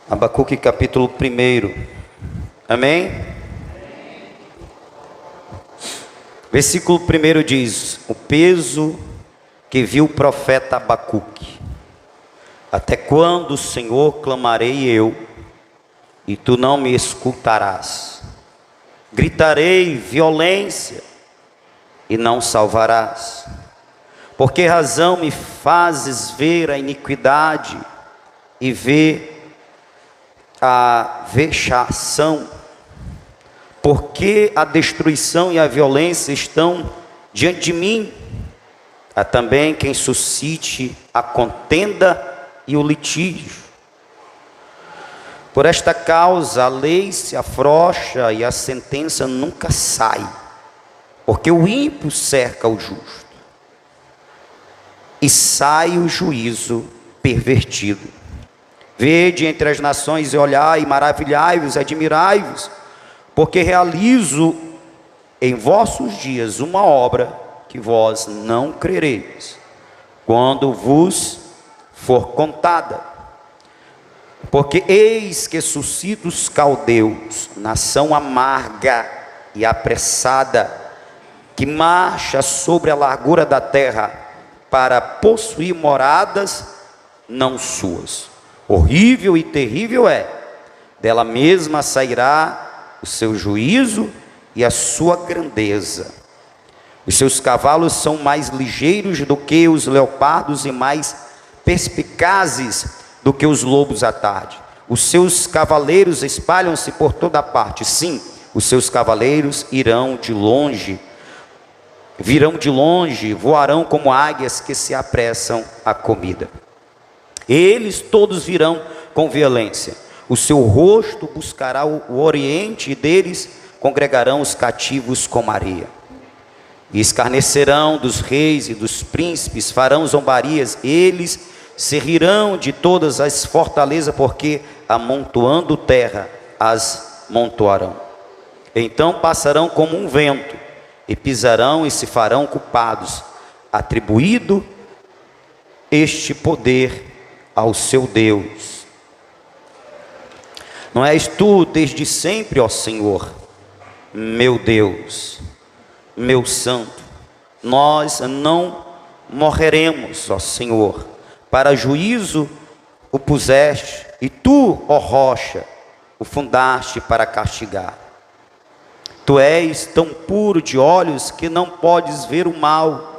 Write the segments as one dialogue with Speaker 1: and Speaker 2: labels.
Speaker 1: Abacuque capítulo 1. Amém? Versículo 1 diz: o peso que viu o profeta Abacuque. Até quando, Senhor, clamarei eu, e tu não me escutarás? Gritarei violência, e não salvarás. Por que razão me fazes ver a iniquidade e ver a vexação? Porque a destruição e a violência estão diante de mim. Há também quem suscite a contenda e o litígio. Por esta causa a lei se afrouxa e a sentença nunca sai, porque o ímpio cerca o justo, e sai o juízo pervertido. Vede entre as nações e olhai, maravilhai-vos, admirai-vos, porque realizo em vossos dias uma obra que vós não crereis, quando vos for contada. Porque eis que suscita os caldeus, nação amarga e apressada, que marcha sobre a largura da terra, para possuir moradas não suas. Horrível e terrível é, dela mesma sairá o seu juízo e a sua grandeza. Os seus cavalos são mais ligeiros do que os leopardos e mais perspicazes do que os lobos à tarde. Os seus cavaleiros espalham-se por toda parte. Sim, os seus cavaleiros virão de longe, voarão como águias que se apressam à comida. Eles todos virão com violência. O seu rosto buscará o oriente, e deles congregarão os cativos como areia. E escarnecerão dos reis e dos príncipes, farão zombarias. Eles se rirão de todas as fortalezas, porque amontoando terra as montoarão. Então passarão como um vento, e pisarão e se farão culpados, atribuído este poder ao seu Deus. Não és tu desde sempre, ó Senhor, meu Deus, meu Santo? Nós não morreremos, ó Senhor. Para juízo o puseste, e tu, ó rocha, o fundaste para castigar. Tu és tão puro de olhos que não podes ver o mal,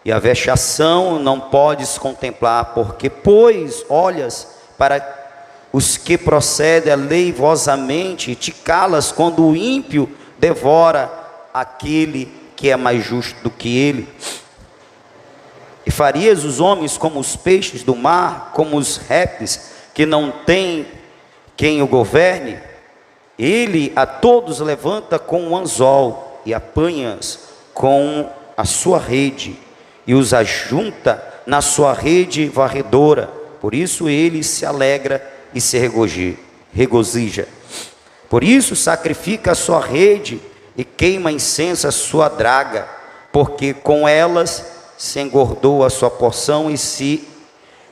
Speaker 1: e a vexação não podes contemplar, porque, pois, olhas para os que procedem aleivosamente, e te calas quando o ímpio devora aquele que é mais justo do que ele. E farias os homens como os peixes do mar, como os répteis que não têm quem o governe? Ele a todos levanta com um anzol, e apanha-os com a sua rede, e os ajunta na sua rede varredora. Por isso ele se alegra e se regozija. Por isso sacrifica a sua rede e queima incenso a sua draga, porque com elas se engordou a sua porção e se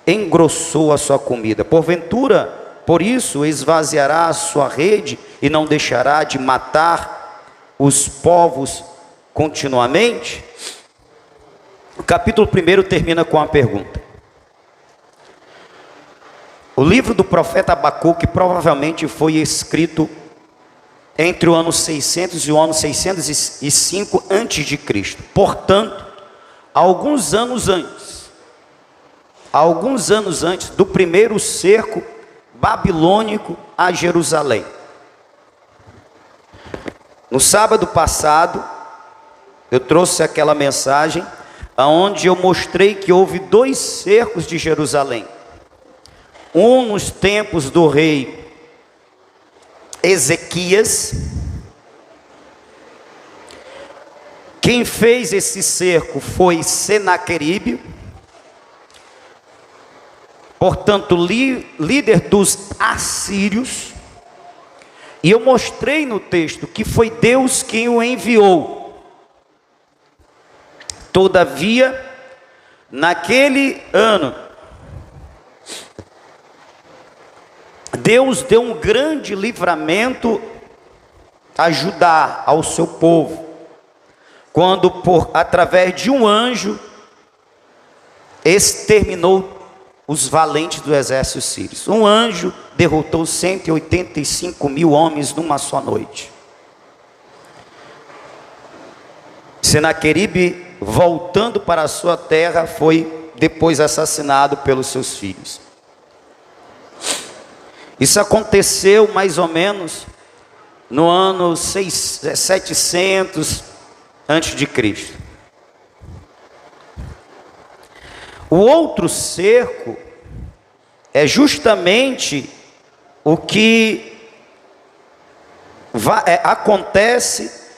Speaker 1: engrossou a sua comida. Porventura, por isso esvaziará a sua rede e não deixará de matar os povos continuamente? O capítulo 1 termina com uma pergunta. O livro do profeta Abacuque provavelmente foi escrito entre o ano 600 e o ano 605 a.C. Portanto, alguns anos antes do primeiro cerco babilônico a Jerusalém. No sábado passado, eu trouxe aquela mensagem onde eu mostrei que houve 2 cercos de Jerusalém. Um nos tempos do rei Ezequias. Quem fez esse cerco foi Senaqueribe, portanto líder dos assírios. E eu mostrei no texto que foi Deus quem o enviou. Todavia, naquele ano, Deus deu um grande livramento a Judá, ao seu povo, quando através de um anjo exterminou os valentes do exército sírio. Um anjo derrotou 185 mil homens numa só noite. Senaqueribe, voltando para a sua terra, foi depois assassinado pelos seus filhos. Isso aconteceu mais ou menos no ano 700 antes de Cristo. O outro cerco é justamente o que acontece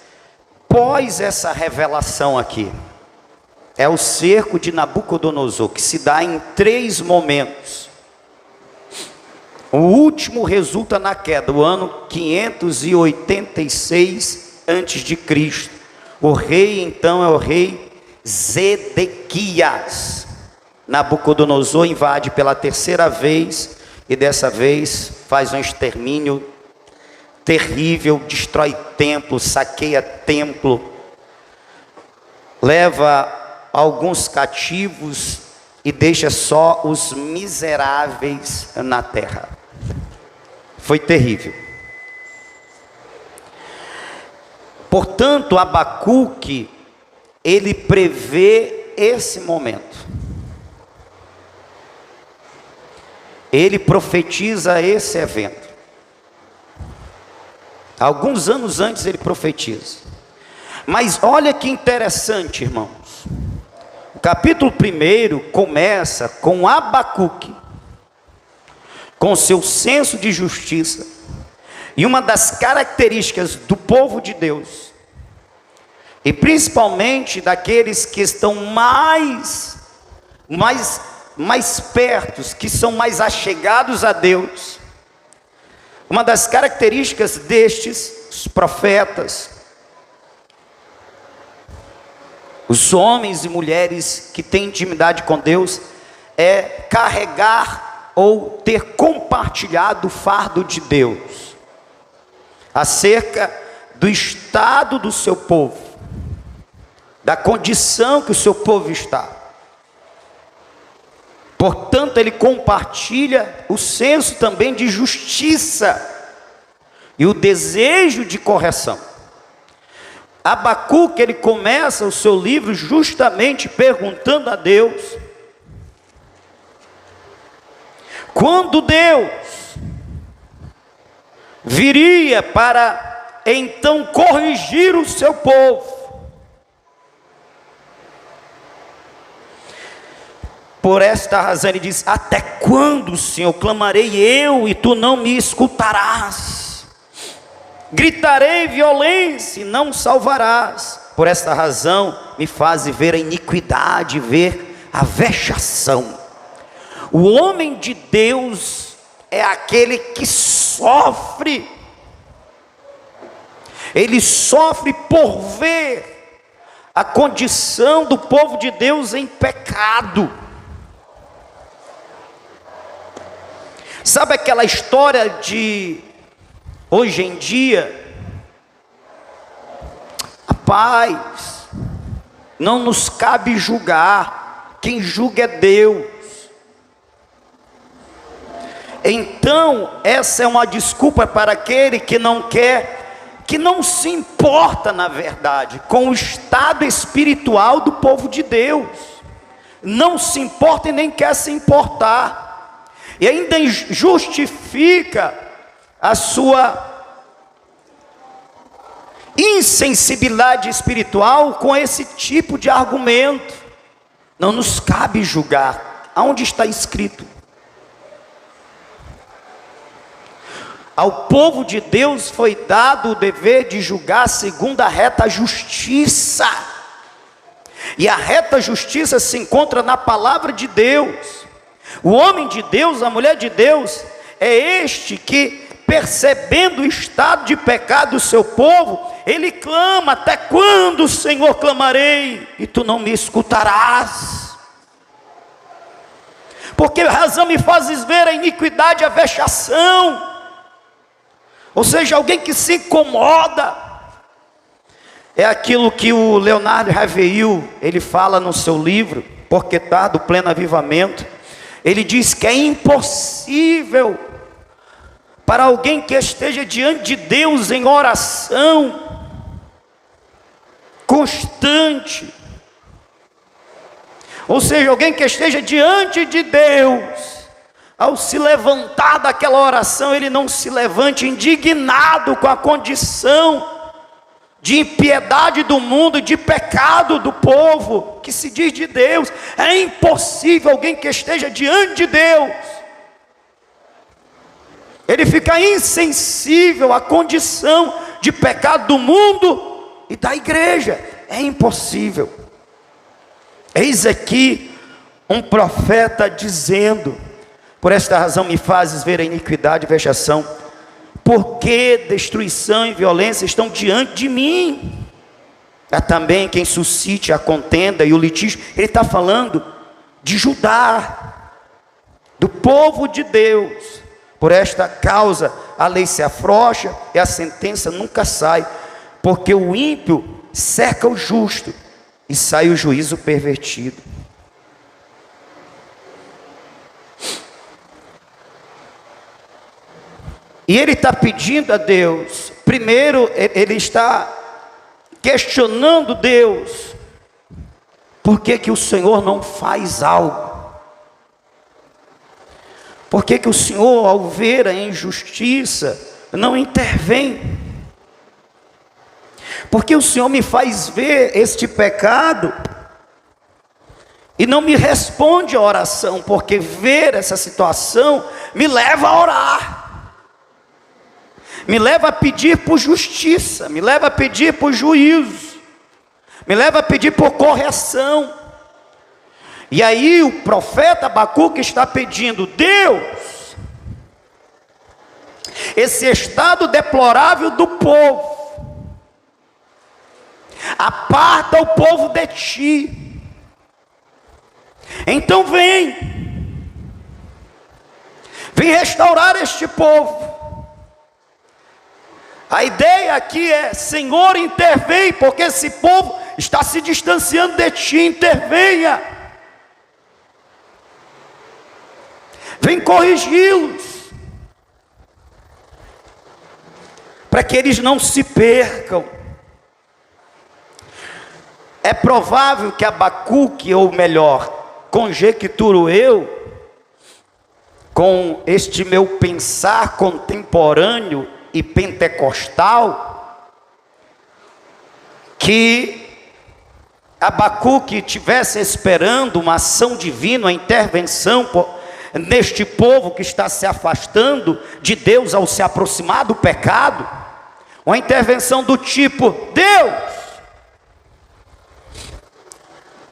Speaker 1: pós essa revelação aqui. É o cerco de Nabucodonosor, que se dá em 3 momentos. O último resulta na queda, o ano 586 antes de Cristo. O rei então é o rei Zedequias. Nabucodonosor invade pela 3ª vez, e dessa vez faz um extermínio terrível, destrói templo, saqueia templo, leva alguns cativos e deixa só os miseráveis na terra. Foi terrível. Portanto, Abacuque, ele prevê esse momento. Ele profetiza esse evento. Alguns anos antes ele profetiza. Mas olha que interessante, irmãos. O capítulo 1 começa com Abacuque, com seu senso de justiça. E uma das características do povo de Deus, e principalmente daqueles que estão mais perto, que são mais achegados a Deus, uma das características destes, os profetas, os homens e mulheres que têm intimidade com Deus, é carregar ou ter compartilhado o fardo de Deus, acerca do estado do seu povo, da condição que o seu povo está. Portanto, ele compartilha o senso também de justiça e o desejo de correção. Abacuque, ele começa o seu livro justamente perguntando a Deus, quando Deus viria para então corrigir o seu povo. Por esta razão ele diz: até quando, Senhor, clamarei eu e tu não me escutarás? Gritarei violência e não salvarás. Por esta razão me faze ver a iniquidade, ver a vexação. O homem de Deus é aquele que sofre. Ele sofre por ver a condição do povo de Deus em pecado. Sabe aquela história de hoje em dia? Rapaz, não nos cabe julgar, quem julga é Deus. Então, essa é uma desculpa para aquele que não quer, que não se importa, na verdade, com o estado espiritual do povo de Deus. Não se importa e nem quer se importar. E ainda justifica a sua insensibilidade espiritual com esse tipo de argumento. Não nos cabe julgar. Aonde está escrito? Ao povo de Deus foi dado o dever de julgar segundo a reta justiça. E a reta justiça se encontra na palavra de Deus. O homem de Deus, a mulher de Deus, é este que, percebendo o estado de pecado do seu povo, ele clama: até quando, Senhor, clamarei e tu não me escutarás? Por que razão me fazes ver a iniquidade e a vexação? Ou seja, alguém que se incomoda. É aquilo que o Leonardo Ravel, ele fala no seu livro, Porque Tá, do Pleno Avivamento. Ele diz que é impossível para alguém que esteja diante de Deus em oração constante, ou seja, alguém que esteja diante de Deus, ao se levantar daquela oração, ele não se levante indignado com a condição de impiedade do mundo, de pecado do povo, que se diz de Deus. É impossível alguém que esteja diante de Deus, ele fica insensível à condição de pecado do mundo e da igreja. É impossível. Eis aqui um profeta dizendo: por esta razão me fazes ver a iniquidade e vexação, porque destruição e violência estão diante de mim. Há também quem suscite a contenda e o litígio. Ele está falando de Judá, do povo de Deus. Por esta causa a lei se afrouxa e a sentença nunca sai, porque o ímpio cerca o justo e sai o juízo pervertido. E ele está pedindo a Deus, primeiro ele está questionando Deus, por que que o Senhor não faz algo? Por que que o Senhor, ao ver a injustiça, não intervém? Porque o Senhor me faz ver este pecado e não me responde a oração? Porque ver essa situação me leva a orar, me leva a pedir por justiça, me leva a pedir por juízo, me leva a pedir por correção. E aí o profeta Abacuque está pedindo: Deus, esse estado deplorável do povo, aparta o povo de ti. Então vem restaurar este povo. A ideia aqui é: Senhor, intervém, porque esse povo está se distanciando de ti. Intervenha, vem corrigi-los, para que eles não se percam. É provável que Abacuque, ou melhor, conjecturo eu, com este meu pensar contemporâneo e pentecostal, que Abacuque estivesse esperando uma ação divina, uma intervenção neste povo que está se afastando de Deus ao se aproximar do pecado. Uma intervenção do tipo: Deus,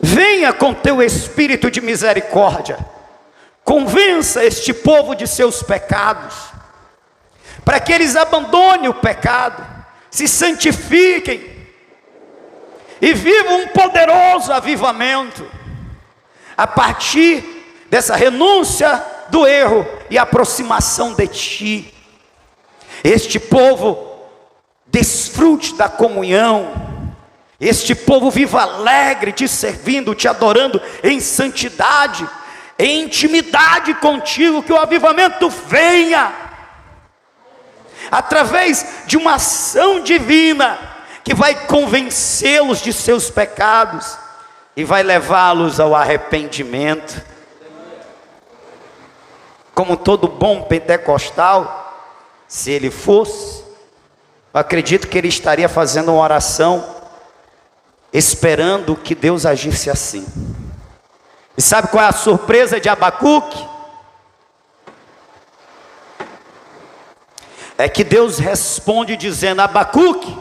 Speaker 1: venha com teu espírito de misericórdia, convença este povo de seus pecados, para que eles abandonem o pecado, se santifiquem e vivam um poderoso avivamento a partir dessa renúncia do erro e aproximação de ti. Este povo desfrute da comunhão, este povo viva alegre, te servindo, te adorando em santidade, em intimidade contigo. Que o avivamento venha através de uma ação divina que vai convencê-los de seus pecados e vai levá-los ao arrependimento. Como todo bom pentecostal, se ele fosse, eu acredito que ele estaria fazendo uma oração esperando que Deus agisse assim. E sabe qual é a surpresa de Abacuque? É que Deus responde dizendo: Abacuque,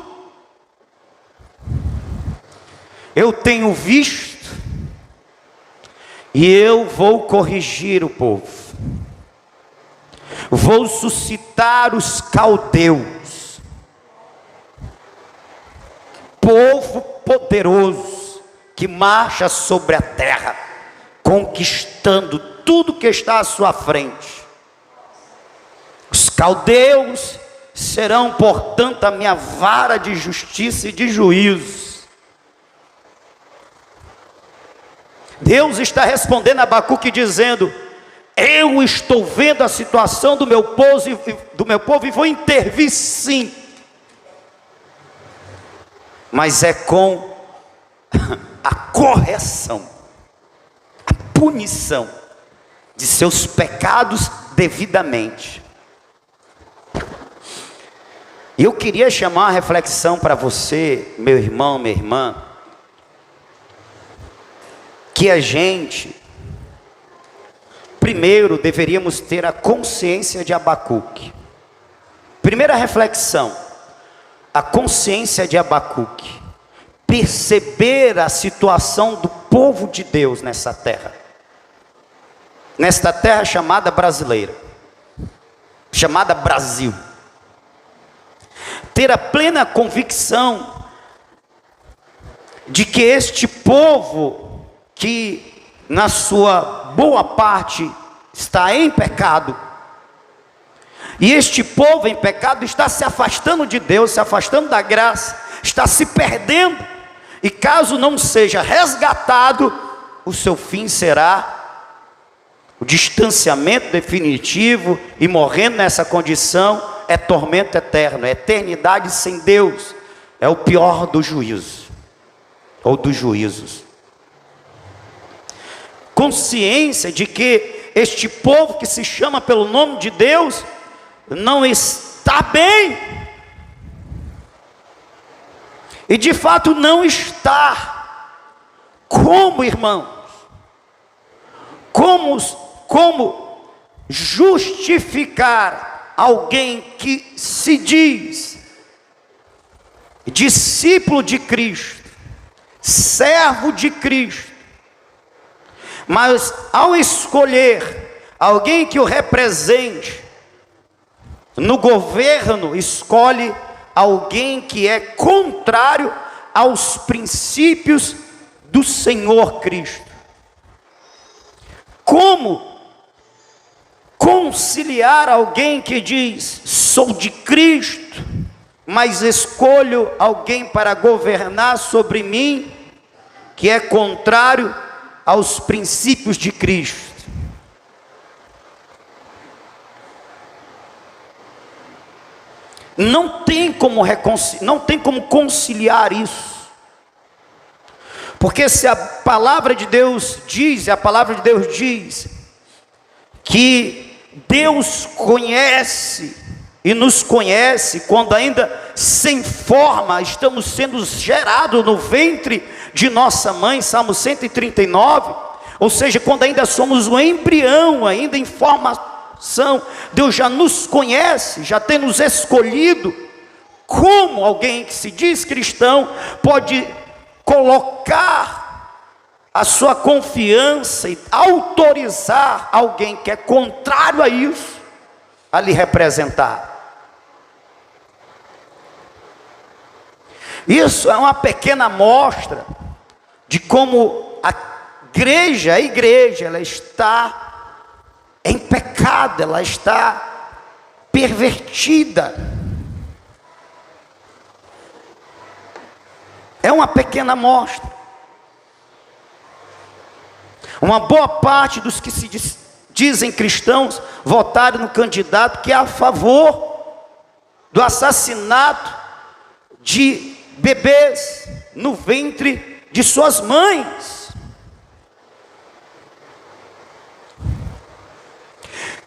Speaker 1: eu tenho visto e eu vou corrigir o povo, vou suscitar os caldeus, povo poderoso que marcha sobre a terra, conquistando tudo que está à sua frente. Os caldeus serão, portanto, a minha vara de justiça e de juízo. Deus está respondendo a Abacuque dizendo: eu estou vendo a situação do meu povo e vou intervir sim, mas é com a correção, a punição de seus pecados devidamente. E eu queria chamar uma reflexão para você, meu irmão, minha irmã, que a gente, primeiro, deveríamos ter a consciência de Abacuque. Primeira reflexão, a consciência de Abacuque. Perceber a situação do povo de Deus nessa terra. Nesta terra chamada brasileira. Chamada Brasil. Ter a plena convicção de que este povo, que na sua boa parte está em pecado, e este povo em pecado está se afastando de Deus, se afastando da graça, está se perdendo, e caso não seja resgatado, o seu fim será o distanciamento definitivo, e morrendo nessa condição é tormento eterno, é eternidade sem Deus, é o pior do juízo, ou dos juízos. Consciência de que este povo que se chama pelo nome de Deus não está bem, e de fato não está. Como, irmãos? Como justificar alguém que se diz discípulo de Cristo, servo de Cristo, mas ao escolher alguém que o represente no governo, escolhe alguém que é contrário aos princípios do Senhor Cristo? Como conciliar alguém que diz: sou de Cristo, mas escolho alguém para governar sobre mim, que é contrário aos princípios de Cristo? Não tem como conciliar isso. Porque se a palavra de Deus diz que Deus conhece e nos conhece quando ainda sem forma estamos sendo gerados no ventre de nossa mãe, Salmo 139, ou seja, quando ainda somos um embrião, ainda em formação, Deus já nos conhece, já tem nos escolhido. Como alguém que se diz cristão pode colocar a sua confiança e autorizar alguém que é contrário a isso a lhe representar? Isso é uma pequena amostra de como a igreja ela está em pecado, ela está pervertida. É uma pequena amostra. Uma boa parte dos que se dizem cristãos votaram no candidato que é a favor do assassinato de bebês no ventre de suas mães.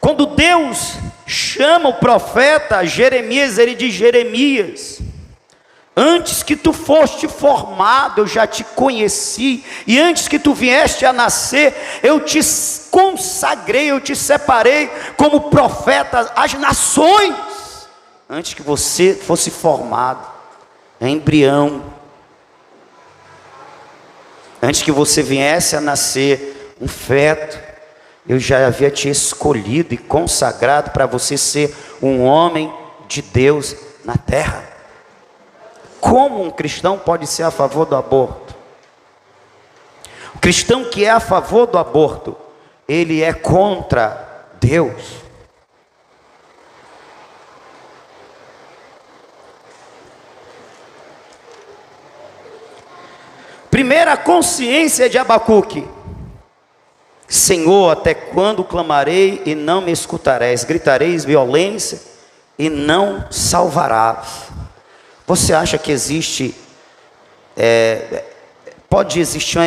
Speaker 1: Quando Deus chama o profeta Jeremias, ele diz: Jeremias, antes que tu foste formado, eu já te conheci, e antes que tu vieste a nascer, eu te consagrei, eu te separei como profeta às nações, antes que você fosse formado, embrião, antes que você viesse a nascer, um feto, eu já havia te escolhido e consagrado para você ser um homem de Deus na terra. Como um cristão pode ser a favor do aborto? O cristão que é a favor do aborto, ele é contra Deus. Primeira consciência de Abacuque: Senhor, até quando clamarei e não me escutareis? Gritareis violência e não salvarás. Você acha que existe, pode existir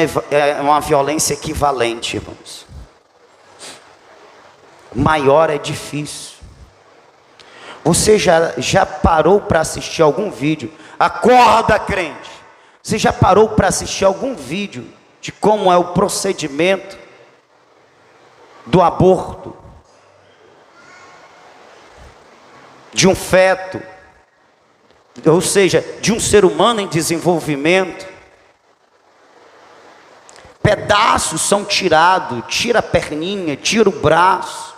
Speaker 1: uma violência equivalente, irmãos? Maior é difícil. Você já parou para assistir algum vídeo? Acorda, crente! Você já parou para assistir algum vídeo de como é o procedimento do aborto de um feto, ou seja, de um ser humano em desenvolvimento? Pedaços são tirados, tira a perninha, tira o braço.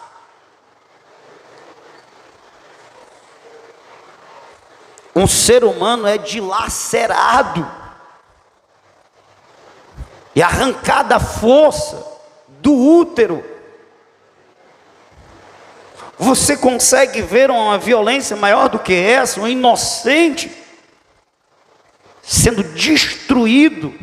Speaker 1: Um ser humano é dilacerado e arrancada a força do útero. Você consegue ver uma violência maior do que essa? Um inocente sendo destruído.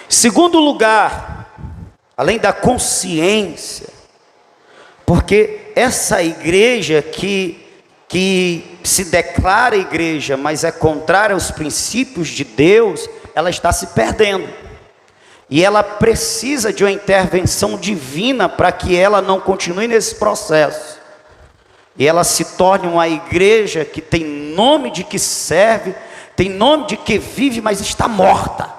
Speaker 1: Segundo lugar, além da consciência, porque essa igreja que se declara igreja, mas é contrária aos princípios de Deus, ela está se perdendo. E ela precisa de uma intervenção divina para que ela não continue nesse processo. E ela se torne uma igreja que tem nome de que serve, tem nome de que vive, mas está morta.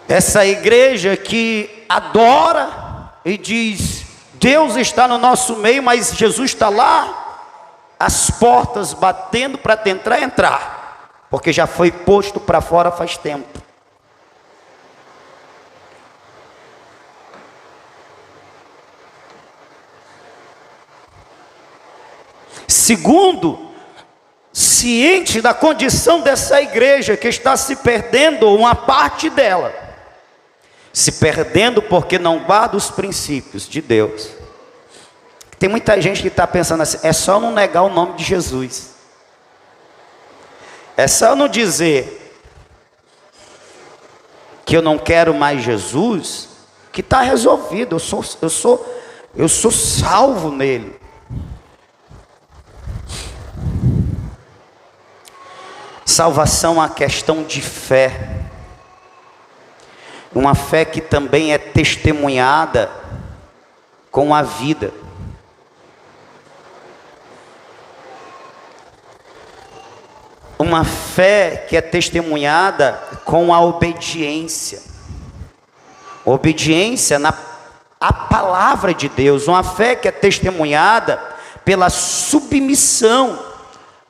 Speaker 1: Essa igreja que adora e diz: Deus está no nosso meio, mas Jesus está lá, as portas batendo para tentar entrar, porque já foi posto para fora faz tempo. Segundo, ciente da condição dessa igreja que está se perdendo, uma parte dela se perdendo porque não guarda os princípios de Deus. Tem muita gente que está pensando assim: é só não negar o nome de Jesus, é só não dizer que eu não quero mais Jesus, que está resolvido, eu sou salvo nele. Salvação é uma questão de fé, uma fé que também é testemunhada com a vida. Uma fé que é testemunhada com a obediência. Obediência à palavra de Deus. Uma fé que é testemunhada pela submissão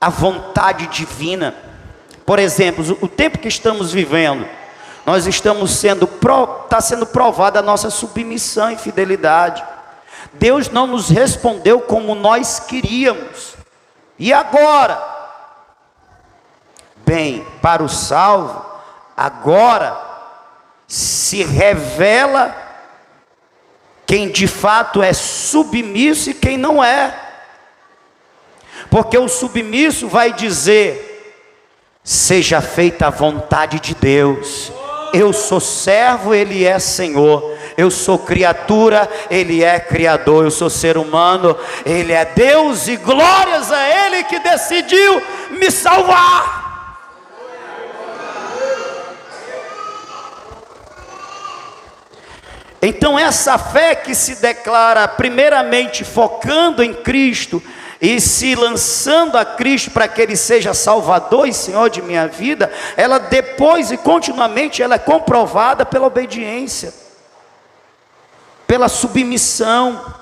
Speaker 1: à vontade divina. Por exemplo, o tempo que estamos vivendo, nós estamos está sendo provada a nossa submissão e fidelidade. Deus não nos respondeu como nós queríamos. E agora? Bem, para o salvo, agora se revela quem de fato é submisso e quem não é. Porque o submisso vai dizer: seja feita a vontade de Deus. Eu sou servo, Ele é Senhor. Eu sou criatura, Ele é Criador. Eu sou ser humano, Ele é Deus. E glórias a Ele que decidiu me salvar. Então essa fé que se declara primeiramente focando em Cristo e se lançando a Cristo para que Ele seja Salvador e Senhor de minha vida, ela depois e continuamente ela é comprovada pela obediência, pela submissão.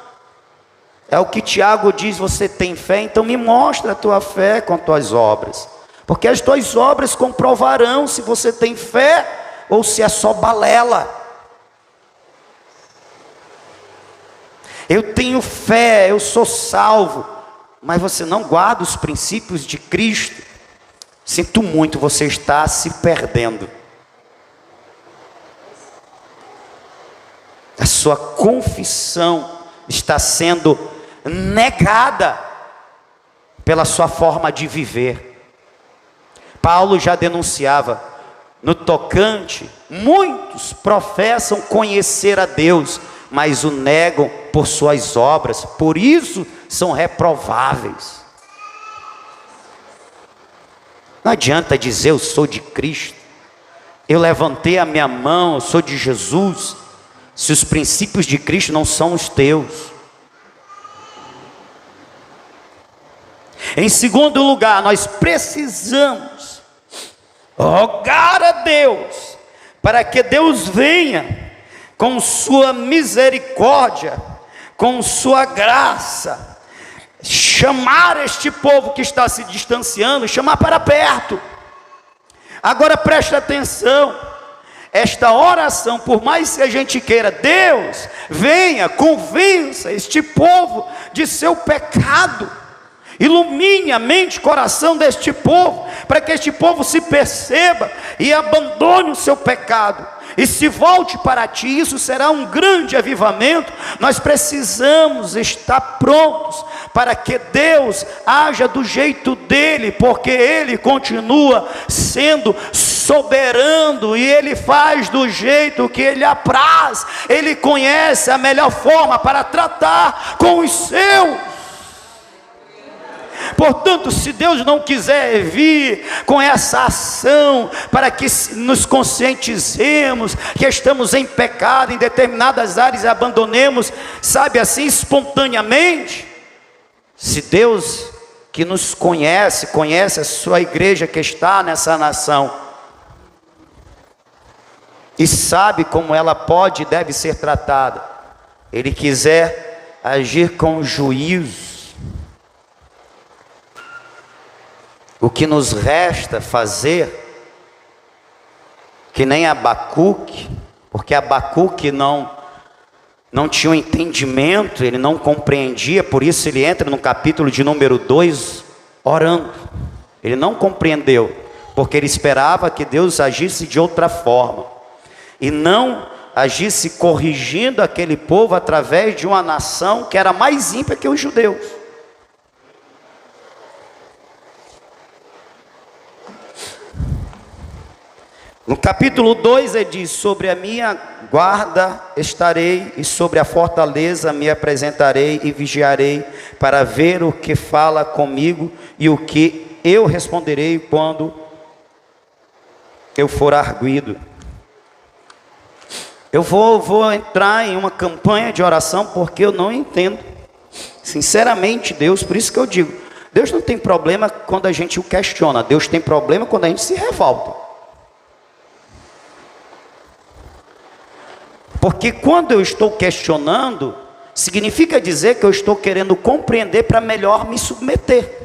Speaker 1: É o que Tiago diz: você tem fé, então me mostra a tua fé com as tuas obras, porque as tuas obras comprovarão se você tem fé ou se é só balela. eu tenho fé, eu sou salvo, mas você não guarda os princípios de Cristo, sinto muito, você está se perdendo. A sua confissão está sendo negada pela sua forma de viver. Paulo já denunciava, no tocante, muitos professam conhecer a Deus, mas o negam por suas obras, por isso são reprováveis. Não adianta dizer eu sou de Cristo, eu levantei a minha mão, eu sou de Jesus, se os princípios de Cristo não são os teus. Em segundo lugar, nós precisamos rogar a Deus, para que Deus venha com sua misericórdia, com sua graça, chamar este povo que está se distanciando, chamar para perto. Agora preste atenção, esta oração, por mais que a gente queira, Deus, venha, convença este povo de seu pecado, ilumine a mente e coração deste povo, para que este povo se perceba e abandone o seu pecado, e se volte para ti. Isso será um grande avivamento. Nós precisamos estar prontos para que Deus haja do jeito dele, porque ele continua sendo soberano, e ele faz do jeito que ele apraz. Ele conhece a melhor forma para tratar com os seus. Portanto, se Deus não quiser vir com essa ação, para que nos conscientizemos que estamos em pecado em determinadas áreas e abandonemos, sabe assim, espontaneamente, se Deus que nos conhece, conhece a sua igreja que está nessa nação, e sabe como ela pode e deve ser tratada, Ele quiser agir com juízo, o que nos resta fazer, que nem Abacuque, porque Abacuque não tinha um entendimento, ele não compreendia, por isso ele entra no capítulo de número 2, orando. Ele não compreendeu, porque ele esperava que Deus agisse de outra forma, e não agisse corrigindo aquele povo através de uma nação que era mais ímpia que os judeus. No capítulo 2 ele diz: sobre a minha guarda estarei, e sobre a fortaleza me apresentarei e vigiarei, para ver o que fala comigo e o que eu responderei quando eu for arguido. Eu vou entrar em uma campanha de oração, porque eu não entendo, sinceramente, Deus. Por isso que eu digo, Deus não tem problema quando a gente o questiona, Deus tem problema quando a gente se revolta. Porque quando eu estou questionando, significa dizer que eu estou querendo compreender para melhor me submeter.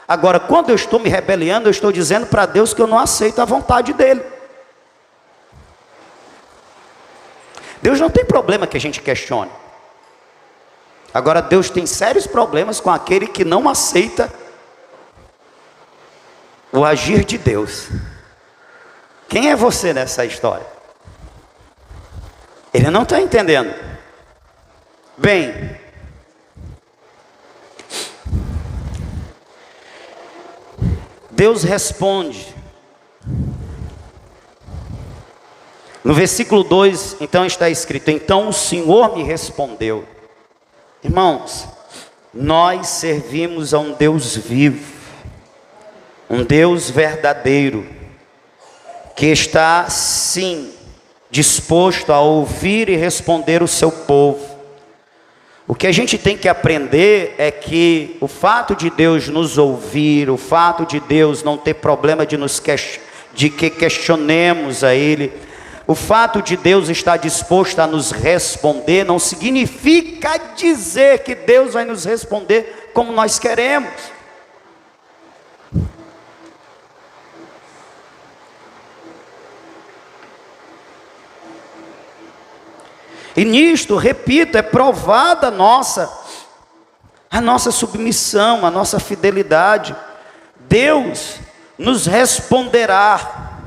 Speaker 1: Agora, quando eu estou me rebelando, eu estou dizendo para Deus que eu não aceito a vontade dele. Deus não tem problema que a gente questione. Agora, Deus tem sérios problemas com aquele que não aceita o agir de Deus. Quem é você nessa história? Ele não está entendendo. Bem, Deus responde. No versículo 2, então está escrito: então o Senhor me respondeu. Irmãos, nós servimos a um Deus vivo, um Deus verdadeiro, que está sim disposto a ouvir e responder o seu povo. O que a gente tem que aprender é que o fato de Deus nos ouvir, o fato de Deus não ter problema de que questionemos a Ele, o fato de Deus estar disposto a nos responder, não significa dizer que Deus vai nos responder como nós queremos. E nisto, repito, é provada a nossa submissão, a nossa fidelidade. Deus nos responderá.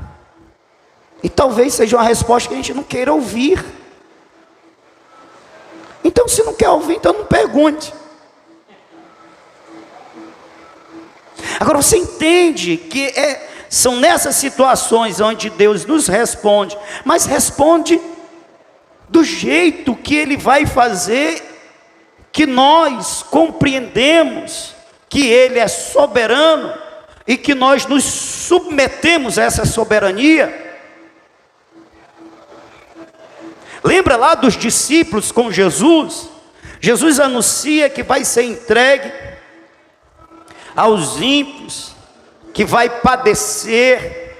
Speaker 1: E talvez seja uma resposta que a gente não queira ouvir. Então, se não quer ouvir, então não pergunte. Agora, você entende que são nessas situações onde Deus nos responde, mas responde do jeito que Ele vai fazer, que nós compreendemos que Ele é soberano e que nós nos submetemos a essa soberania. Lembra lá dos discípulos com Jesus? Jesus anuncia que vai ser entregue aos ímpios, que vai padecer,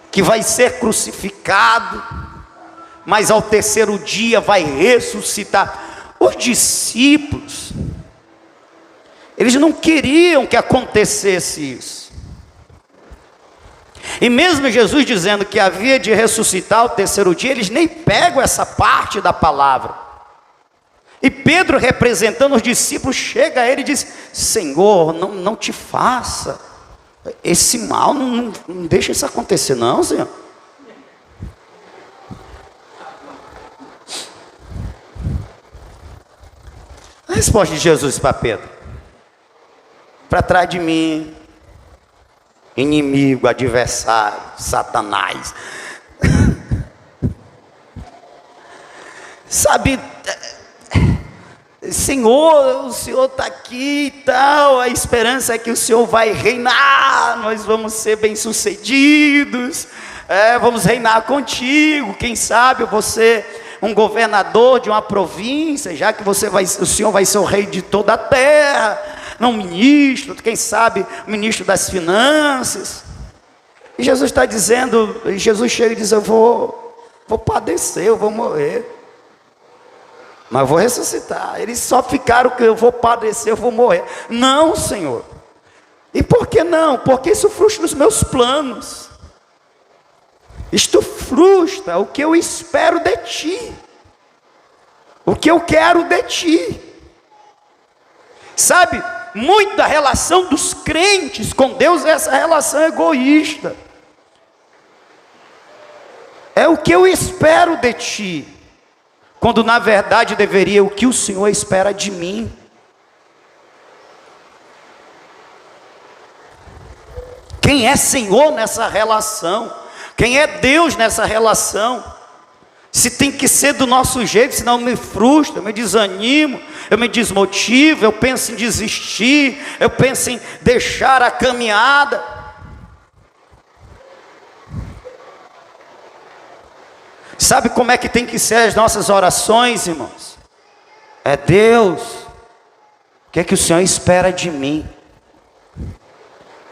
Speaker 1: que vai ser crucificado, mas ao terceiro dia vai ressuscitar. Os discípulos, eles não queriam que acontecesse isso. E mesmo Jesus dizendo que havia de ressuscitar ao terceiro dia, eles nem pegam essa parte da palavra. E Pedro, representando os discípulos, chega a ele e diz: Senhor, não te faça esse mal, não deixa isso acontecer não, Senhor. A resposta de Jesus para Pedro: para trás de mim, inimigo, adversário, Satanás. Sabe, Senhor, o Senhor está aqui e tal, a esperança é que o Senhor vai reinar, nós vamos ser bem-sucedidos, vamos reinar contigo, quem sabe você um governador de uma província, já que o Senhor vai ser o rei de toda a terra, não ministro, quem sabe ministro das finanças. E Jesus está dizendo, Jesus chega e diz: eu vou padecer, eu vou morrer, mas vou ressuscitar. Eles só ficaram que eu vou padecer, eu vou morrer. Não, Senhor. E por que não? Porque isso frustra os meus planos. Isto frustra o que eu espero de ti, o que eu quero de ti. Sabe, muito da relação dos crentes com Deus é essa relação egoísta. É o que eu espero de ti, quando na verdade deveria o que o Senhor espera de mim. Quem é Senhor nessa relação? Quem é Deus nessa relação? Se tem que ser do nosso jeito, senão eu me frustro, eu me desanimo, eu me desmotivo, eu penso em desistir, eu penso em deixar a caminhada. Sabe como é que tem que ser as nossas orações, irmãos? É: Deus, o que é que o Senhor espera de mim?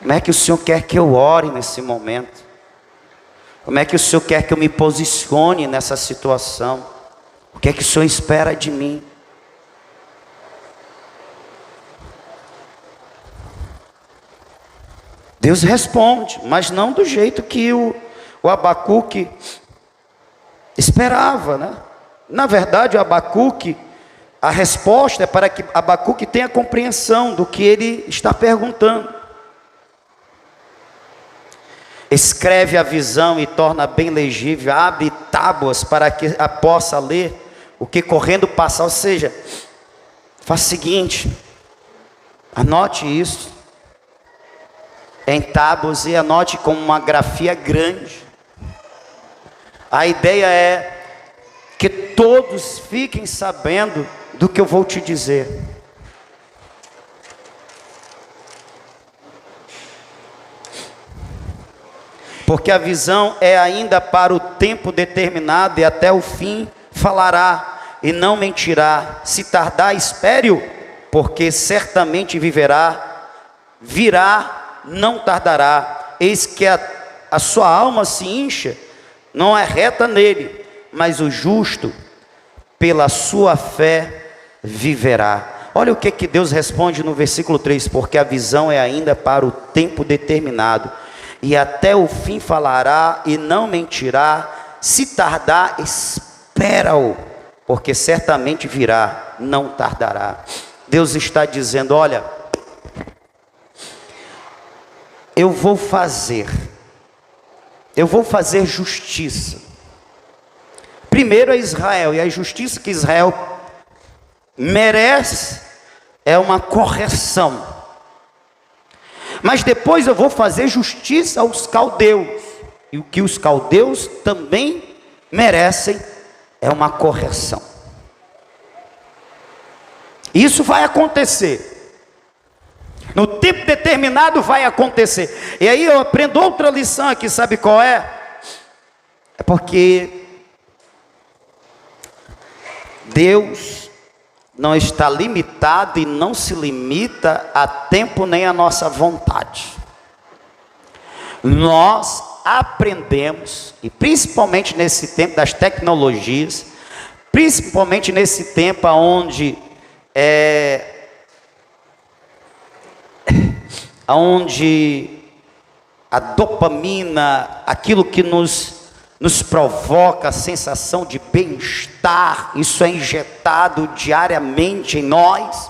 Speaker 1: Como é que o Senhor quer que eu ore nesse momento? Como é que o Senhor quer que eu me posicione nessa situação? O que é que o Senhor espera de mim? Deus responde, mas não do jeito que o Abacuque esperava, né? Na verdade, o Abacuque, a resposta é para que Abacuque tenha compreensão do que ele está perguntando. Escreve a visão e torna bem legível, abre tábuas para que a possa ler, o que correndo passar. Ou seja, faça o seguinte, anote isso em tábuas e anote com uma grafia grande. A ideia é que todos fiquem sabendo do que eu vou te dizer. Porque a visão é ainda para o tempo determinado, e até o fim falará e não mentirá. Se tardar, espere-o, porque certamente virá, não tardará. Eis que a sua alma se incha, não é reta nele, mas o justo pela sua fé viverá. Olha o que Deus responde no versículo 3: porque a visão é ainda para o tempo determinado, e até o fim falará e não mentirá. Se tardar, espera-o, porque certamente virá, não tardará. Deus está dizendo: olha, eu vou fazer justiça. Primeiro a Israel, e a justiça que Israel merece é uma correção. Mas depois eu vou fazer justiça aos caldeus, e o que os caldeus também merecem é uma correção. Isso vai acontecer. No tempo determinado vai acontecer. E aí eu aprendo outra lição aqui, sabe qual é? É porque Deus não está limitado e não se limita a tempo nem a nossa vontade. Nós aprendemos, e principalmente nesse tempo das tecnologias, principalmente nesse tempo onde a dopamina, aquilo que nos provoca a sensação de bem-estar, isso é injetado diariamente em nós.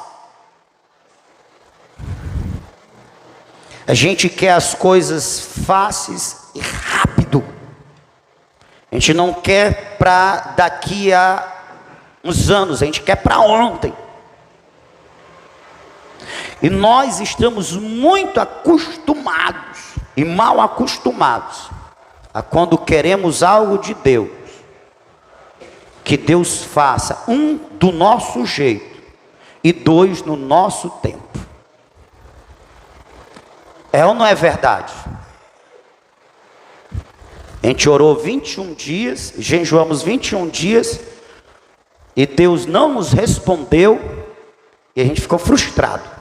Speaker 1: A gente quer as coisas fáceis e rápido. A gente não quer para daqui a uns anos, a gente quer para ontem. E nós estamos muito acostumados e mal acostumados a quando queremos algo de Deus, que Deus faça, um, do nosso jeito, e dois, no nosso tempo. É ou não é verdade? A gente orou 21 dias, jejuamos 21 dias, e Deus não nos respondeu, e a gente ficou frustrado.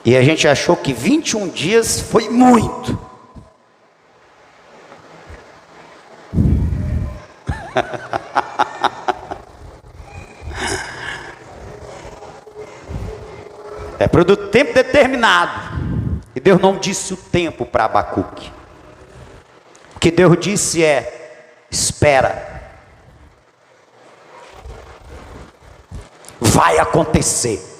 Speaker 1: E a gente achou que 21 dias foi muito. É para o tempo determinado. E Deus não disse o tempo para Abacuque. O que Deus disse é: espera. Vai acontecer.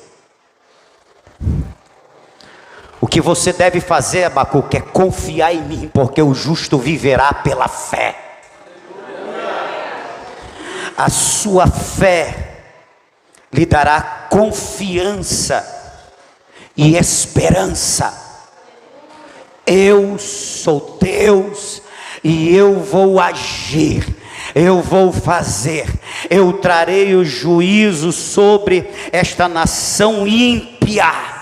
Speaker 1: O que você deve fazer, Abacuque, é confiar em mim, porque o justo viverá pela fé. A sua fé lhe dará confiança e esperança. Eu sou Deus e eu vou agir, eu vou fazer, eu trarei o juízo sobre esta nação ímpia.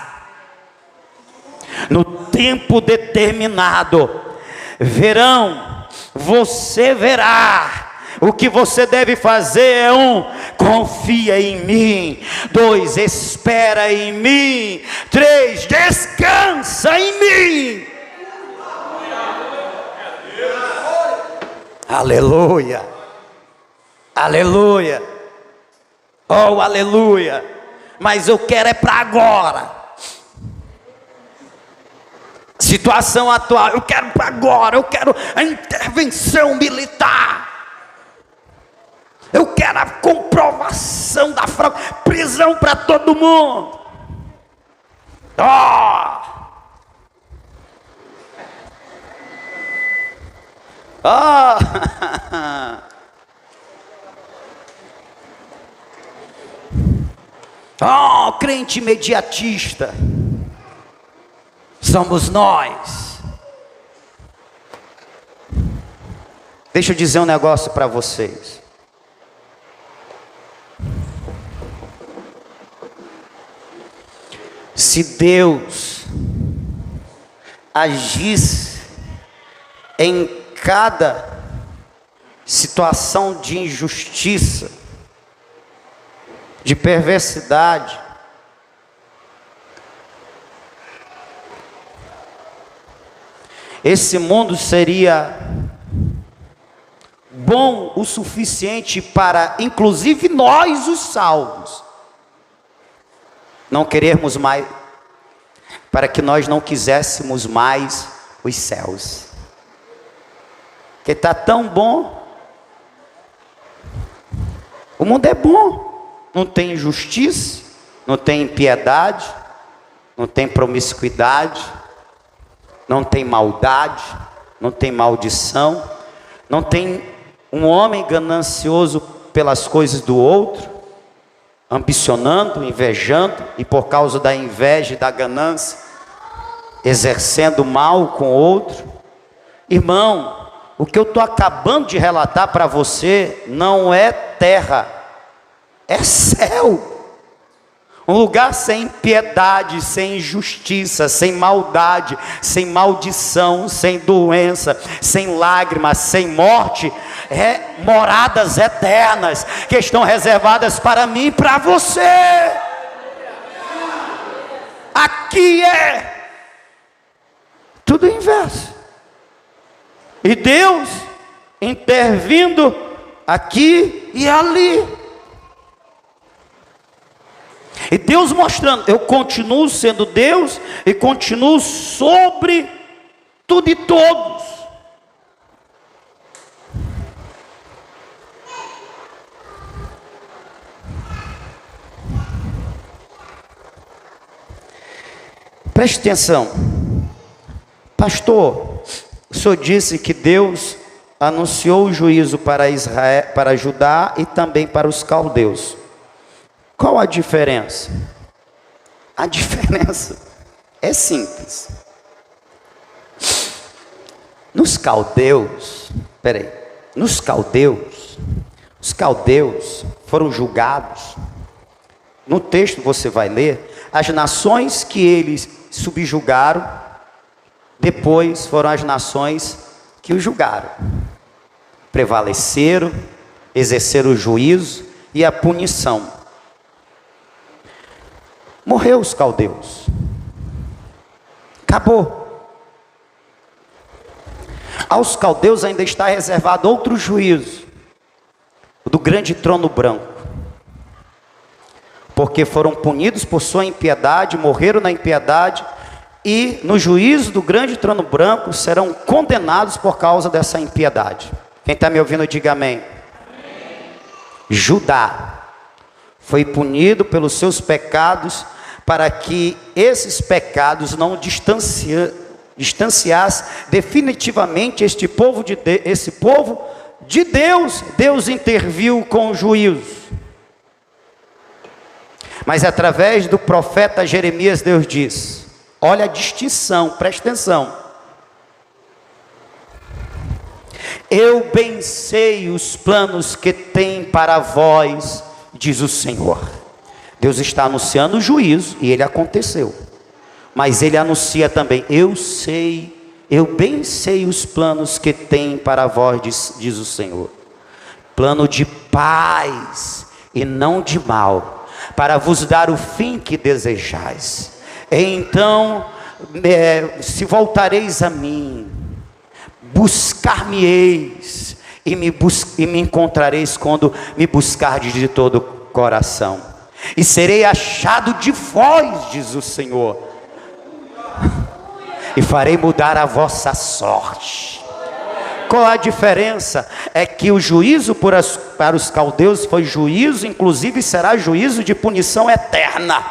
Speaker 1: No tempo determinado, você verá. O que você deve fazer é: 1, confia em mim. 2, espera em mim. 3, descansa em mim. Aleluia, aleluia, oh aleluia. Mas eu quero é para agora. Situação atual, eu quero para agora, eu quero a intervenção militar, eu quero a comprovação da fraude, prisão para todo mundo. Crente imediatista somos nós. Deixa eu dizer um negócio para vocês. Se Deus agisse em cada situação de injustiça, de perversidade, esse mundo seria bom o suficiente para, inclusive nós, os salvos, não querermos mais, para que nós não quiséssemos mais os céus, que está tão bom O mundo é bom, não tem injustiça, não tem impiedade, não tem promiscuidade, não tem maldade, não tem maldição, não tem um homem ganancioso pelas coisas do outro, ambicionando, invejando, e por causa da inveja e da ganância, exercendo mal com o outro. Irmão, o que eu estou acabando de relatar para você não é terra, é céu. Um lugar sem piedade, sem injustiça, sem maldade, sem maldição, sem doença, sem lágrimas, sem morte. Moradas eternas que estão reservadas para mim e para você. Aqui é tudo o inverso. E Deus intervindo aqui e ali. E Deus mostrando, eu continuo sendo Deus e continuo sobre tudo e todos. Preste atenção. Pastor, o senhor disse que Deus anunciou o juízo para Israel, para Judá e também para os caldeus. Qual a diferença? A diferença é simples. Os caldeus foram julgados. No texto você vai ler, as nações que eles subjugaram, depois foram as nações que o julgaram. Prevaleceram, exerceram o juízo e a punição. Morreu os caldeus. Acabou. Aos caldeus ainda está reservado outro juízo, o do grande trono branco. Porque foram punidos por sua impiedade, morreram na impiedade, e no juízo do grande trono branco serão condenados por causa dessa impiedade. Quem está me ouvindo, diga amém. Amém. Judá foi punido pelos seus pecados, para que esses pecados não distanciassem definitivamente esse povo de Deus. Deus interviu com o juízo. Mas através do profeta Jeremias, Deus diz: olha a distinção, presta atenção. Eu bem sei os planos que tem para vós, diz o Senhor. Deus está anunciando o juízo, e ele aconteceu. Mas ele anuncia também: eu bem sei os planos que tem para vós, diz o Senhor. Plano de paz e não de mal, para vos dar o fim que desejais. Então, se voltareis a mim, buscar-me-eis, e me encontrareis quando me buscardes de todo o coração. E serei achado de vós, diz o Senhor, e farei mudar a vossa sorte. Qual a diferença? É que o juízo para os caldeus foi juízo, inclusive será juízo de punição eterna.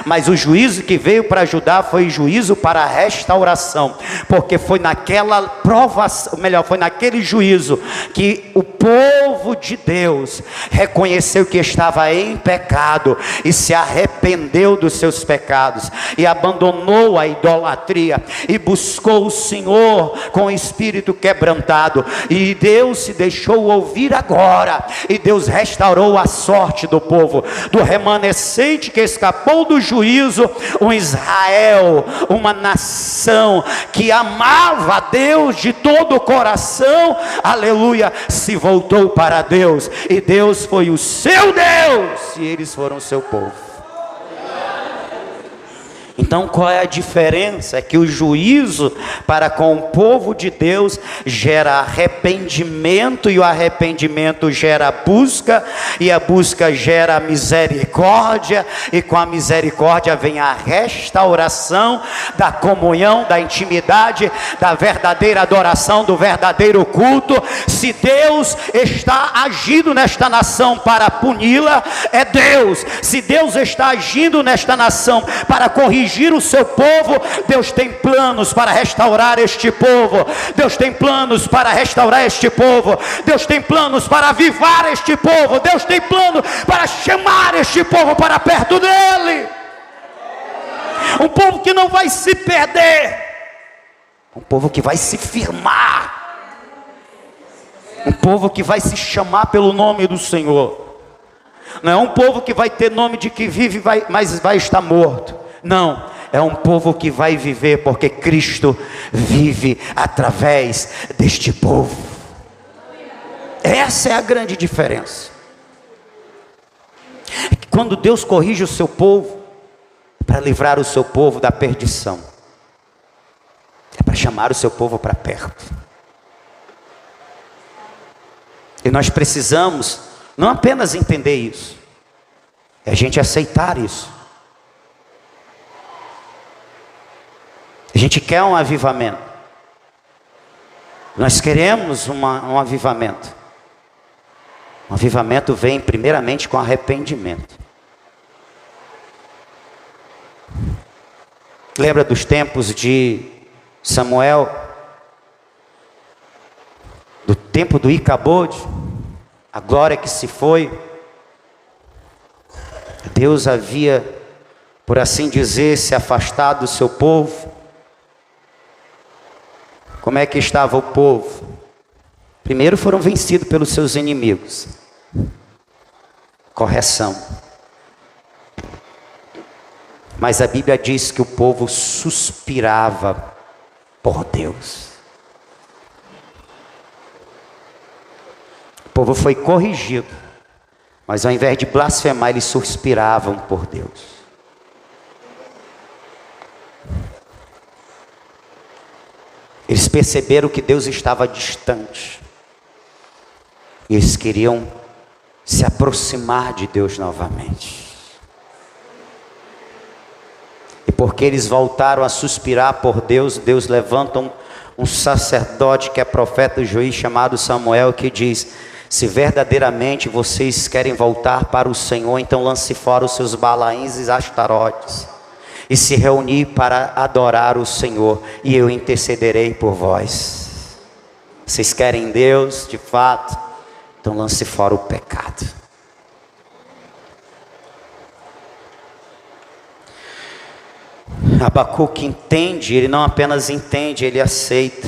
Speaker 1: Mas o juízo que veio para Judá foi juízo para a restauração. Porque foi naquela provação, melhor, foi naquele juízo que o povo de Deus reconheceu que estava em pecado e se arrependeu dos seus pecados e abandonou a idolatria e buscou o Senhor com o espírito quebrantado. E Deus se deixou ouvir agora, e Deus restaurou a sorte do povo, do remanescente que escapou do juízo. Um Israel, uma nação que amava a Deus de todo o coração, aleluia, se voltou para Deus, e Deus foi o seu Deus, e eles foram o seu povo. Então qual é a diferença? É que o juízo para com o povo de Deus gera arrependimento, e o arrependimento gera busca, e a busca gera misericórdia, e com a misericórdia vem a restauração da comunhão, da intimidade, da verdadeira adoração, do verdadeiro culto. Se Deus está agindo nesta nação para puni-la, é Deus. Se Deus está agindo nesta nação para corrigir o seu povo, Deus tem planos para restaurar este povo. Deus tem planos para restaurar este povo. Deus tem planos para avivar este povo. Deus tem plano para chamar este povo para perto dele. Um povo que não vai se perder, um povo que vai se firmar, um povo que vai se chamar pelo nome do Senhor. Não é um povo que vai ter nome de que vive, mas vai estar morto. Não, é um povo que vai viver, porque Cristo vive através deste povo. Essa é a grande diferença. É que quando Deus corrige o seu povo, é para livrar o seu povo da perdição, é para chamar o seu povo para perto. E nós precisamos não apenas entender isso, é a gente aceitar isso. A gente quer um avivamento. Nós queremos um avivamento. Um avivamento vem primeiramente com arrependimento. Lembra dos tempos de Samuel? Do tempo do Icabode? A glória que se foi. Deus havia, por assim dizer, se afastado do seu povo. Como é que estava o povo? Primeiro foram vencidos pelos seus inimigos. Correção. Mas a Bíblia diz que o povo suspirava por Deus. O povo foi corrigido, mas ao invés de blasfemar, eles suspiravam por Deus. Eles perceberam que Deus estava distante. E eles queriam se aproximar de Deus novamente. E porque eles voltaram a suspirar por Deus, Deus levanta um sacerdote que é profeta e juiz chamado Samuel, que diz: se verdadeiramente vocês querem voltar para o Senhor, então lance fora os seus Balaíns e Astarotes, e se reunir para adorar o Senhor, e eu intercederei por vós. Vocês querem Deus de fato? Então lance fora o pecado. Abacuque entende, ele não apenas entende, ele aceita.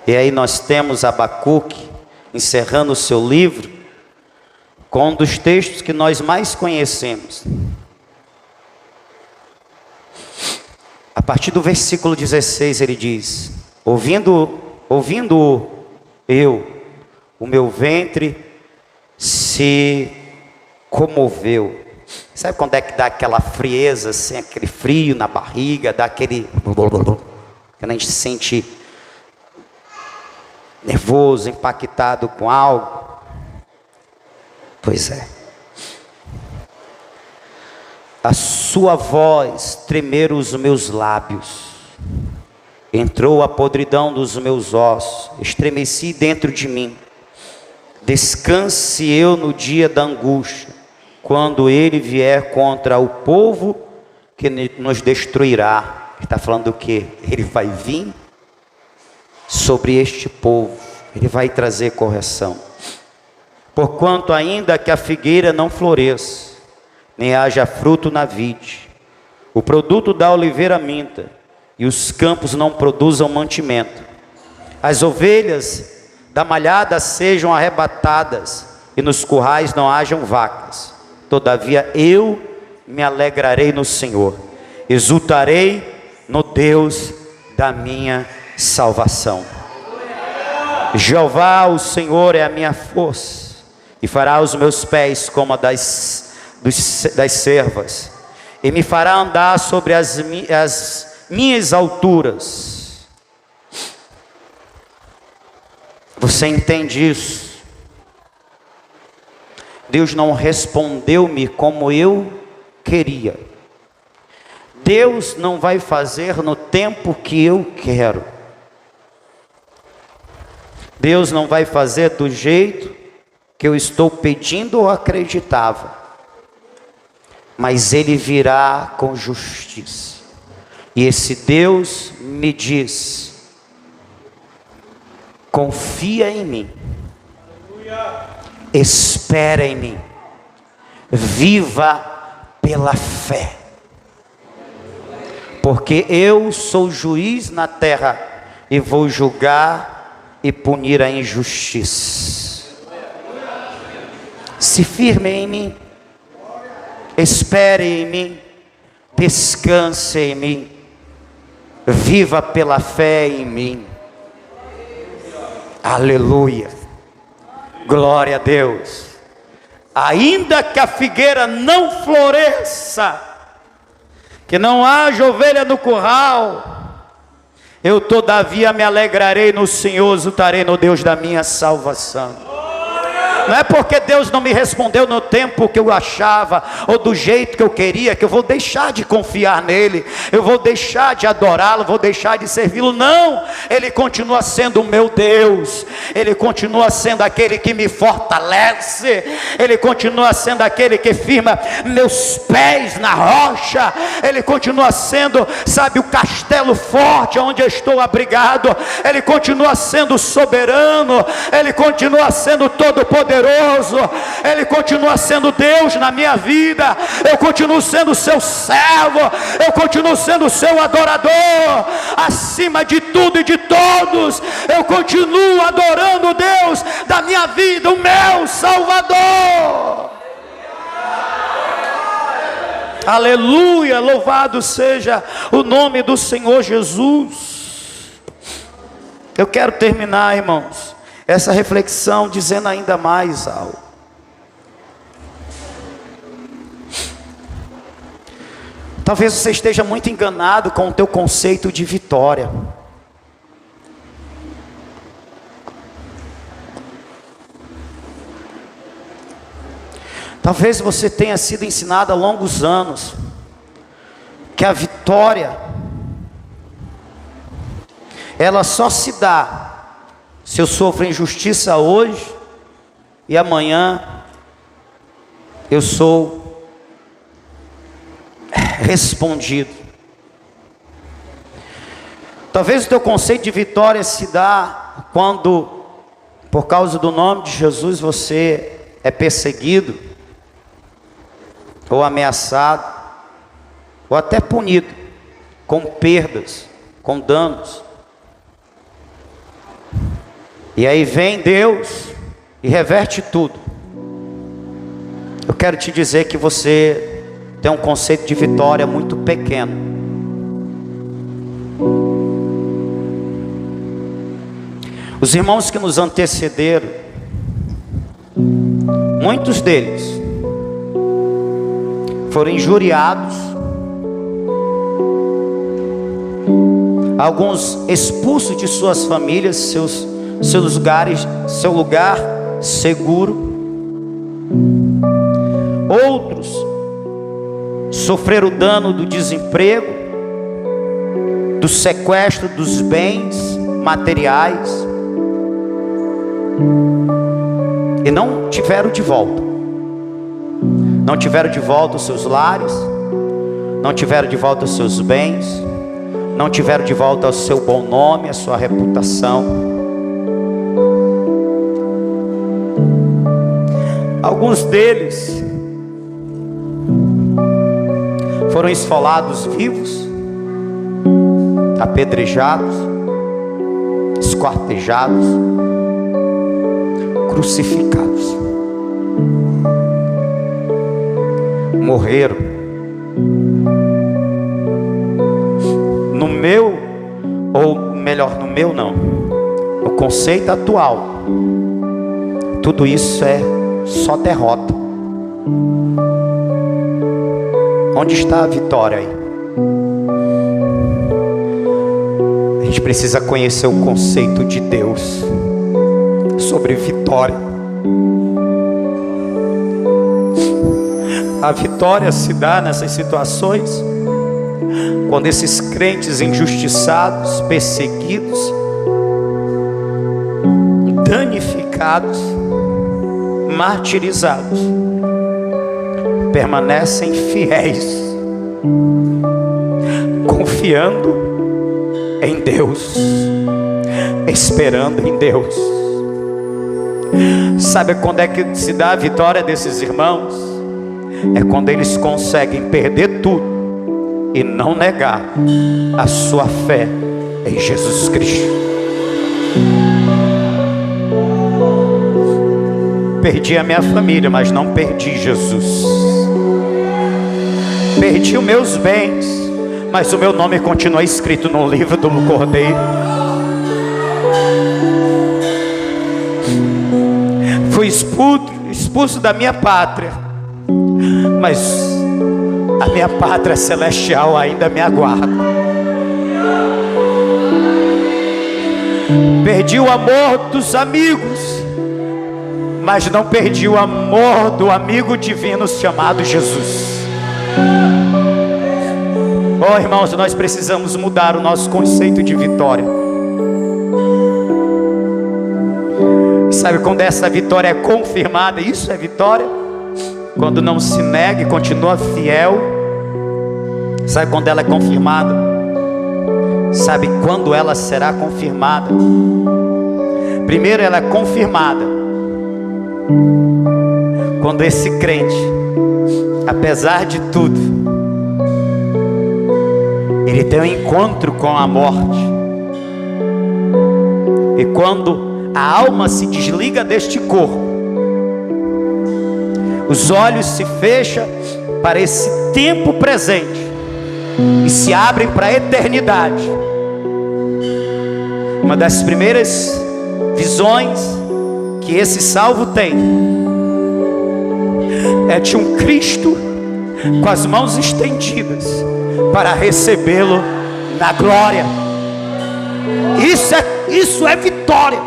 Speaker 1: E aí nós temos Abacuque encerrando o seu livro com um dos textos que nós mais conhecemos. A partir do versículo 16 ele diz: ouvindo eu, o meu ventre se comoveu. Sabe quando é que dá aquela frieza, assim, aquele frio na barriga, dá aquele... quando a gente se sente nervoso, impactado com algo? Pois é. A sua voz tremeram os meus lábios, entrou a podridão dos meus ossos, estremeci dentro de mim. Descanse eu no dia da angústia, quando ele vier contra o povo que nos destruirá. Ele está falando do quê? Ele vai vir sobre este povo, ele vai trazer correção. Porquanto ainda que a figueira não floresça, nem haja fruto na vide, o produto da oliveira minta, e os campos não produzam mantimento, as ovelhas da malhada sejam arrebatadas, e nos currais não hajam vacas, todavia eu me alegrarei no Senhor, exultarei no Deus da minha salvação. Jeová, o Senhor, é a minha força, e fará os meus pés como a das servas, e me fará andar sobre as minhas alturas. Você entende isso? Deus não respondeu-me como eu queria. Deus não vai fazer no tempo que eu quero. Deus não vai fazer do jeito que eu estou pedindo ou acreditava. Mas Ele virá com justiça. E esse Deus me diz: confia em mim, espera em mim, viva pela fé, porque eu sou juiz na terra e vou julgar e punir a injustiça. Se firme em mim, espere em mim, descanse em mim, viva pela fé em mim. Aleluia, glória a Deus. Ainda que a figueira não floresça, que não haja ovelha no curral, eu todavia me alegrarei no Senhor, exultarei no Deus da minha salvação. Não é porque Deus não me respondeu no tempo que eu achava, ou do jeito que eu queria, que eu vou deixar de confiar nele, eu vou deixar de adorá-lo, vou deixar de servi-lo. Não, Ele continua sendo o meu Deus, Ele continua sendo aquele que me fortalece, Ele continua sendo aquele que firma meus pés na rocha, Ele continua sendo, sabe, o castelo forte onde eu estou abrigado, Ele continua sendo soberano, Ele continua sendo todo-poderoso, Ele continua sendo Deus na minha vida, eu continuo sendo seu servo, eu continuo sendo seu adorador, acima de tudo e de todos, eu continuo adorando o Deus da minha vida, o meu Salvador. Aleluia, louvado seja o nome do Senhor Jesus. Eu quero terminar, irmãos, essa reflexão dizendo ainda mais algo. Talvez você esteja muito enganado com o teu conceito de vitória. Talvez você tenha sido ensinado há longos anos que a vitória, ela só se dá se eu sofro injustiça hoje e amanhã eu sou respondido. Talvez o teu conceito de vitória se dá quando, por causa do nome de Jesus, você é perseguido, ou ameaçado, ou até punido, com perdas, com danos. E aí vem Deus e reverte tudo. Eu quero te dizer que você tem um conceito de vitória muito pequeno. Os irmãos que nos antecederam, muitos deles foram injuriados, alguns expulsos de suas famílias, seus lugares, seu lugar seguro. Outros sofreram o dano do desemprego, do sequestro dos bens materiais, e não tiveram de volta. Não tiveram de volta os seus lares, não tiveram de volta os seus bens, não tiveram de volta o seu bom nome, a sua reputação. Alguns deles foram esfolados vivos, apedrejados, esquartejados, crucificados. Morreram. No meu, ou melhor, no meu não, no conceito atual, tudo isso é só derrota. Onde está a vitória aí? A gente precisa conhecer o conceito de Deus sobre vitória. A vitória se dá nessas situações quando esses crentes injustiçados, perseguidos, danificados, martirizados, permanecem fiéis, confiando em Deus, esperando em Deus. Sabe quando é que se dá a vitória desses irmãos? É quando eles conseguem perder tudo e não negar a sua fé em Jesus Cristo. Perdi a minha família, mas não perdi Jesus. Perdi os meus bens, mas o meu nome continua escrito no livro do Cordeiro. Fui expulso da minha pátria, mas a minha pátria celestial ainda me aguarda. Perdi o amor dos amigos, mas não perdi o amor do amigo divino chamado Jesus. Oh, irmãos, nós precisamos mudar o nosso conceito de vitória. Sabe quando essa vitória é confirmada? Isso é vitória. Quando não se nega e continua fiel. Sabe quando ela é confirmada? Sabe quando ela será confirmada? Primeiro, ela é confirmada quando esse crente, apesar de tudo, ele tem um encontro com a morte. E quando a alma se desliga deste corpo, os olhos se fecham para esse tempo presente e se abrem para a eternidade. Uma das primeiras visões que esse salvo tem é de um Cristo com as mãos estendidas para recebê-lo na glória. Isso é vitória.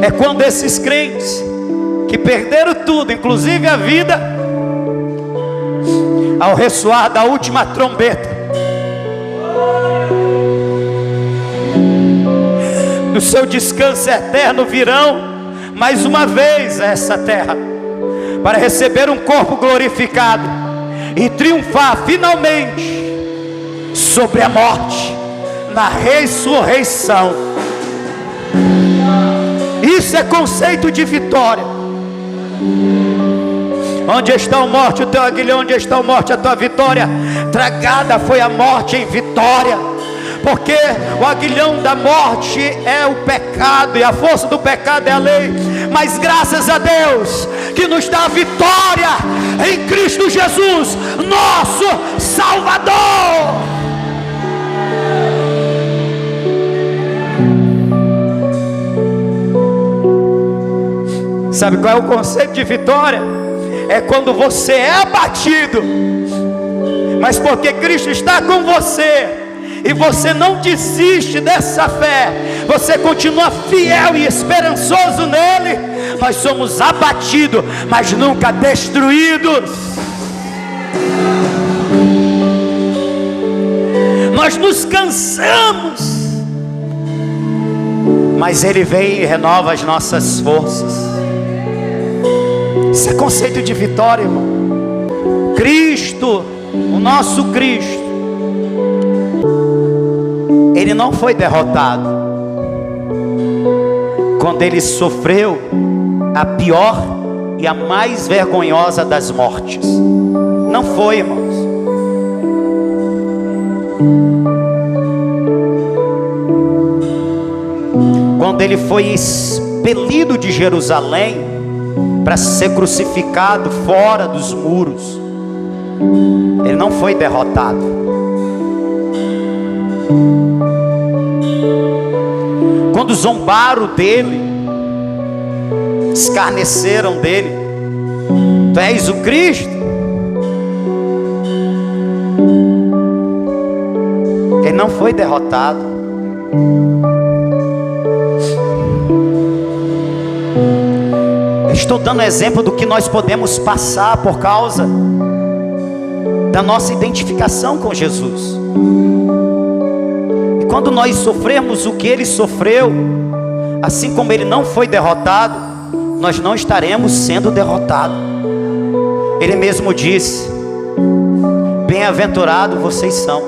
Speaker 1: É quando esses crentes que perderam tudo, inclusive a vida, ao ressoar da última trombeta, no seu descanso eterno virão mais uma vez a essa terra, para receber um corpo glorificado e triunfar finalmente sobre a morte, na ressurreição. Isso é conceito de vitória. Onde está a morte, o teu aguilhão? Onde está a morte, a tua vitória? Tragada foi a morte em vitória. Porque o aguilhão da morte é o pecado, e a força do pecado é a lei. Mas graças a Deus que nos dá a vitória em Cristo Jesus, nosso Salvador. Sabe qual é o conceito de vitória? É quando você é abatido, mas porque Cristo está com você, e você não desiste dessa fé, você continua fiel e esperançoso nele. Nós somos abatidos, mas nunca destruídos. Nós nos cansamos, mas ele vem e renova as nossas forças. Isso é conceito de vitória, irmão. Cristo, o nosso Cristo, ele não foi derrotado. Quando ele sofreu a pior e a mais vergonhosa das mortes, não foi, irmãos. Quando ele foi expelido de Jerusalém para ser crucificado fora dos muros, ele não foi derrotado. Quando zombaram dele, escarneceram dele. Tu és o Cristo. Ele não foi derrotado. Estou dando exemplo do que nós podemos passar por causa da nossa identificação com Jesus. E quando nós sofremos o que ele sofreu, assim como ele não foi derrotado, nós não estaremos sendo derrotados. Ele mesmo disse: bem-aventurados vocês são,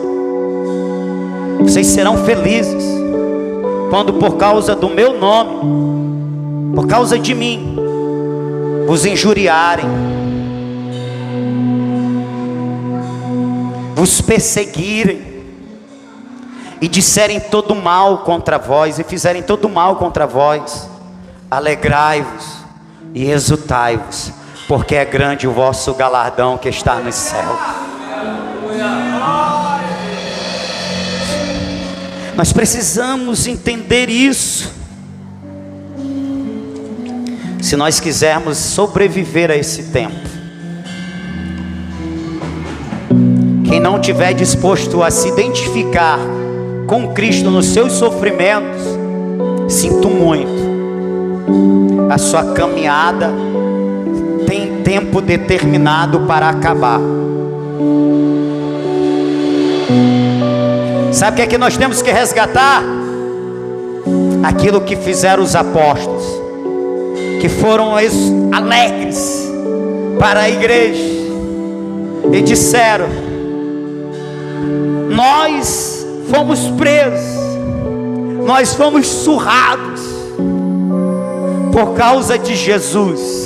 Speaker 1: vocês serão felizes quando por causa do meu nome, por causa de mim, vos injuriarem, vos perseguirem e disserem todo mal contra vós, e fizerem todo mal contra vós. Alegrai-vos e exultai-vos, porque é grande o vosso galardão que está no céu. Nós precisamos entender isso, se nós quisermos sobreviver a esse tempo. Quem não estiver disposto a se identificar com Cristo nos seus sofrimentos, sinto muito, a sua caminhada tem tempo determinado para acabar. Sabe o que é que nós temos que resgatar? Aquilo que fizeram os apóstolos, que foram alegres para a igreja e disseram: nós fomos presos, nós fomos surrados por causa de Jesus.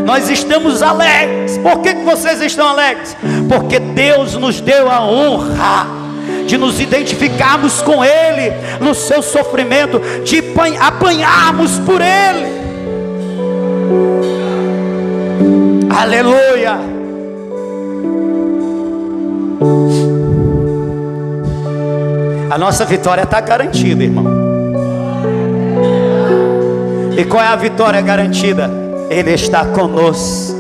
Speaker 1: Nós estamos alegres. Por que vocês estão alegres? Porque Deus nos deu a honra de nos identificarmos com Ele no seu sofrimento, de apanharmos por Ele. Aleluia. A nossa vitória está garantida, irmão. E qual é a vitória garantida? Ele está conosco.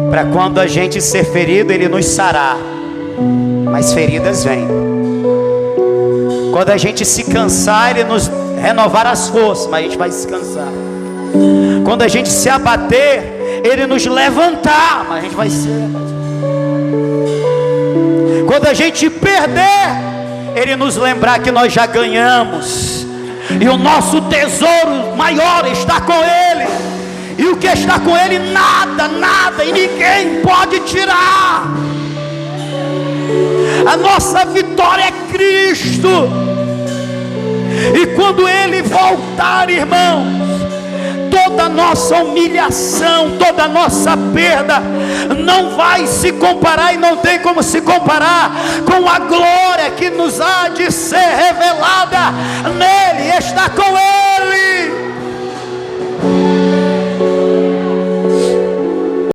Speaker 1: Para quando a gente ser ferido, Ele nos sarar. Mas feridas vêm. Quando a gente se cansar, Ele nos renovar as forças, mas a gente vai se cansar. Quando a gente se abater, Ele nos levantar, mas a gente vai ser. Quando a gente perder, Ele nos lembrar que nós já ganhamos, e o nosso tesouro maior está com Ele, e o que está com Ele nada e ninguém pode tirar. A nossa vitória é Cristo. E quando Ele voltar, irmãos, toda a nossa humilhação, toda a nossa perda não vai se comparar, e não tem como se comparar com a glória que nos há de ser revelada nele. Está com Ele.